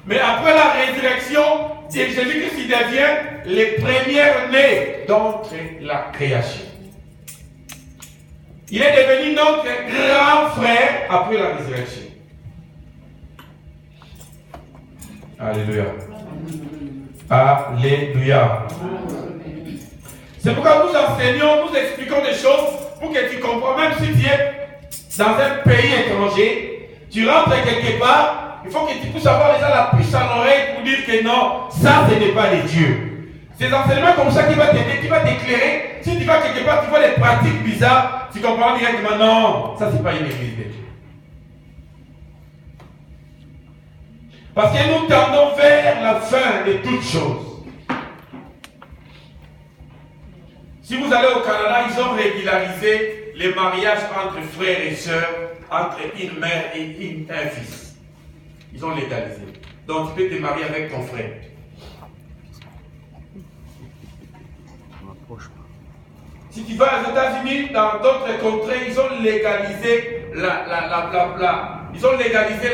Mais après la résurrection, Jésus-Christ il devient les premiers-nés d'entre la création. Il est devenu notre grand frère après la résurrection. Alléluia. Alléluia. C'est pourquoi nous enseignons, nous expliquons des choses pour que tu comprennes. Même si tu es dans un pays étranger, tu rentres quelque part, il faut que tu puisses avoir déjà la puce à l'oreille pour dire que non, ça ce n'est pas de Dieu. C'est enseignements comme ça qui va t'aider, qui va t'éclairer. Si tu vas quelque part, tu vois des pratiques bizarres, tu comprends directement, non, ça c'est pas une église de Dieu. Parce que nous tendons vers la fin de toutes choses. Si vous allez au Canada, ils ont régularisé les mariages entre frères et sœurs, entre une mère et un fils. Ils ont légalisé. Donc tu peux te marier avec ton frère. Si tu vas aux États-Unis, dans d'autres contrées, ils ont légalisé ils ont légalisé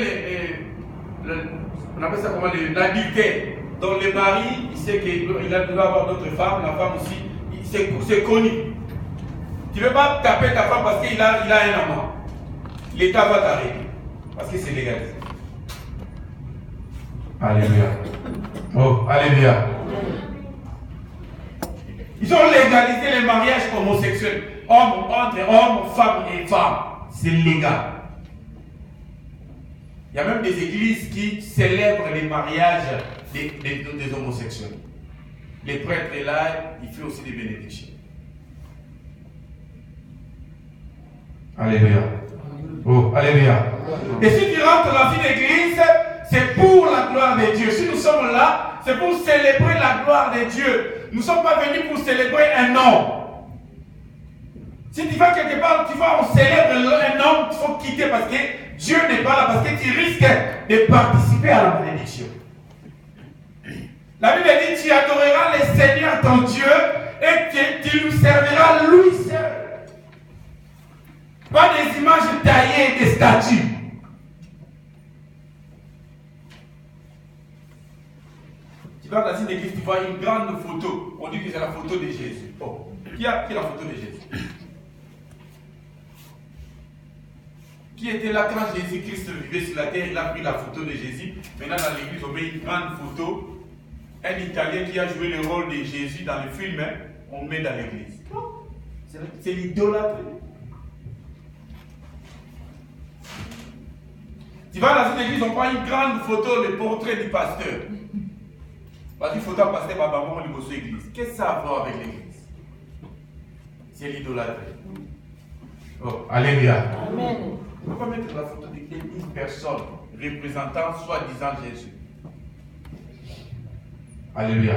on appelle ça comment, l'adultère. Donc le mari, il sait qu'il doit avoir d'autres femmes, la femme aussi, c'est connu. Tu ne veux pas taper ta femme parce qu'il a un amant. L'État va t'arrêter. Parce que c'est légalisé. Alléluia. Oh, alléluia. Ils ont légalisé les mariages homosexuels. Entre hommes, femmes et femmes. C'est légal. Il y a même des églises qui célèbrent les mariages des homosexuels. Les prêtres est là, il fait aussi des bénédictions. Alléluia. Oh, alléluia. Et si tu rentres dans une église, c'est pour la gloire de Dieu. Si nous sommes là, c'est pour célébrer la gloire de Dieu. Nous ne sommes pas venus pour célébrer un homme. Si tu vas quelque part, on célèbre un homme, il faut quitter parce que Dieu n'est pas là, parce que tu risques de participer à la bénédiction. La Bible dit, tu adoreras le Seigneur ton Dieu et tu lui serviras lui seul. Pas des images taillées, des statues. Tu vas dans une église, tu vois une grande photo. On dit que c'est la photo de Jésus. Oh. Qui a la photo de Jésus? Qui était là quand Jésus-Christ vivait sur la terre? Il a pris la photo de Jésus. Maintenant, dans l'église, on met une grande photo. Un Italien qui a joué le rôle de Jésus dans le film, on met dans l'église. C'est l'idolâtrie. Tu vas dans une église, on prend une grande photo, le portrait du pasteur. Parce qu'il faut un pasteur, maman, on lui l'église. Qu'est-ce que ça a à voir avec l'église? C'est l'idolâtrie. Oh, alléluia. Amen. On ne peut pas mettre la photo d'une personne représentant soi-disant Jésus. Alléluia.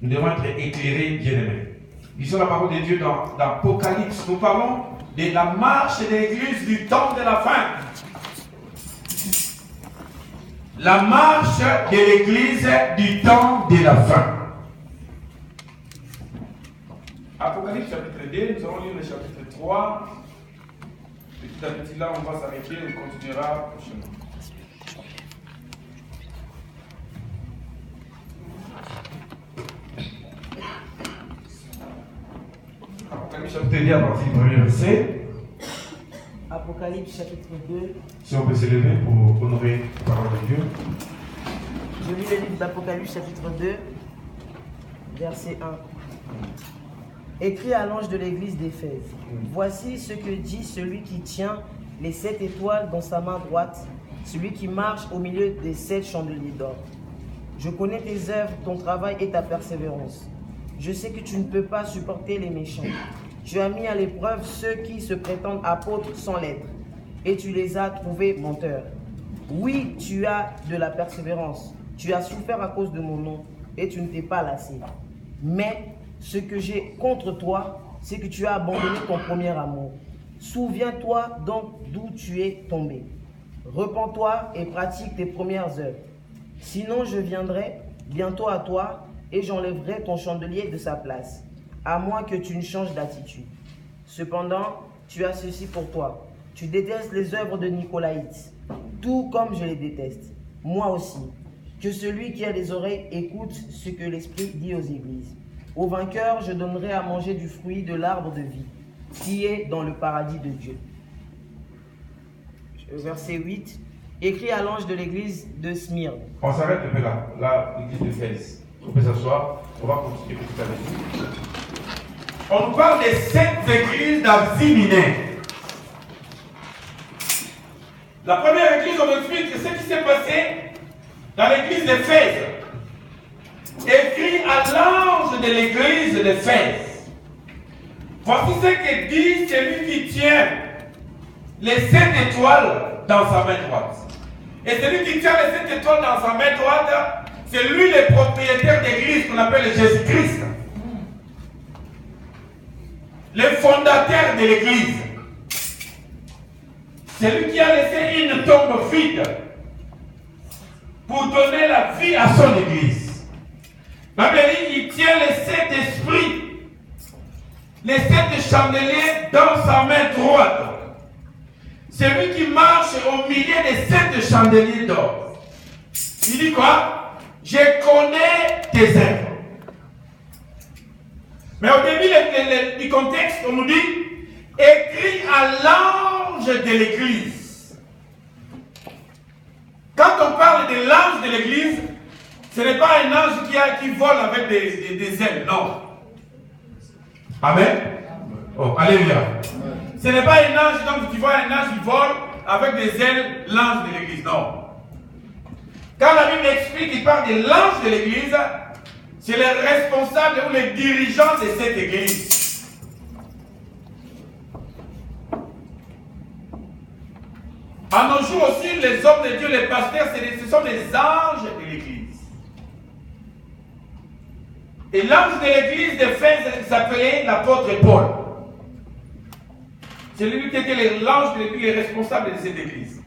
Nous devons être éclairés, bien-aimés. Lisons la parole de Dieu dans Apocalypse. Nous parlons de la marche de l'église du temps de la fin. La marche de l'église du temps de la fin. Apocalypse chapitre 2, nous allons lire le chapitre 3. Petit à petit là, on va s'arrêter, on continuera prochainement. Apocalypse chapitre 2, à partir du premier verset. Apocalypse chapitre 2. Si on peut s'élever pour honorer la parole de Dieu. Je lis le livre d'Apocalypse chapitre 2, verset 1. Écrit à l'ange de l'église d'Éphèse. Voici ce que dit celui qui tient les 7 étoiles dans sa main droite, celui qui marche au milieu des 7 chandeliers d'or. Je connais tes œuvres, ton travail et ta persévérance. Je sais que tu ne peux pas supporter les méchants. Tu as mis à l'épreuve ceux qui se prétendent apôtres sans l'être, et tu les as trouvés menteurs. Oui, tu as de la persévérance. Tu as souffert à cause de mon nom, et tu ne t'es pas lassé. Mais ce que j'ai contre toi, c'est que tu as abandonné ton premier amour. Souviens-toi donc d'où tu es tombé. Repens-toi et pratique tes premières œuvres. Sinon, je viendrai bientôt à toi et j'enlèverai ton chandelier de sa place, à moins que tu ne changes d'attitude. Cependant, tu as ceci pour toi. Tu détestes les œuvres de Nicolaïtes, tout comme je les déteste. moi aussi. Que celui qui a des oreilles écoute ce que l'Esprit dit aux églises. Au vainqueur, je donnerai à manger du fruit de l'arbre de vie, qui est dans le paradis de Dieu. Verset 8. Écrit à l'ange de l'église de Smyrne. On s'arrête un peu là, l'église d'Éphèse. Vous pouvez s'asseoir, on va continuer tout à l'heure. On nous parle des 7 églises d'Asie Mineure. La première église, on explique ce qui s'est passé dans l'église d'Éphèse. Écrit à l'ange de l'église d'Éphèse. Voici ce que dit celui qui tient les 7 étoiles dans sa main droite. Et celui qui tient les 7 étoiles dans sa main droite, c'est lui le propriétaire d'église qu'on appelle Jésus-Christ. Le fondateur de l'église. C'est lui qui a laissé une tombe vide pour donner la vie à son église. La Bible dit, il tient les 7 esprits, les 7 chandeliers dans sa main droite. C'est lui qui marche au milieu des 7 chandeliers d'or. Il dit quoi? Je connais tes œuvres. Mais au début du contexte, on nous dit, écrit à l'ange de l'église. Quand on parle de l'ange de l'église, ce n'est pas un ange qui vole avec des ailes, non. Amen. Oh, alléluia. Ce n'est pas un ange, donc tu vois un ange qui vole avec des ailes, l'ange de l'église, non. Quand la Bible explique qu'il parle de l'ange de l'église, c'est le responsable ou le dirigeant de cette église. À nos jours aussi, les hommes de Dieu, les pasteurs, ce sont les anges de l'église. Et l'ange de l'église d'Éphèse s'appelait l'apôtre Paul. C'est lui qui était l'ange de l'église, le responsable de cette église.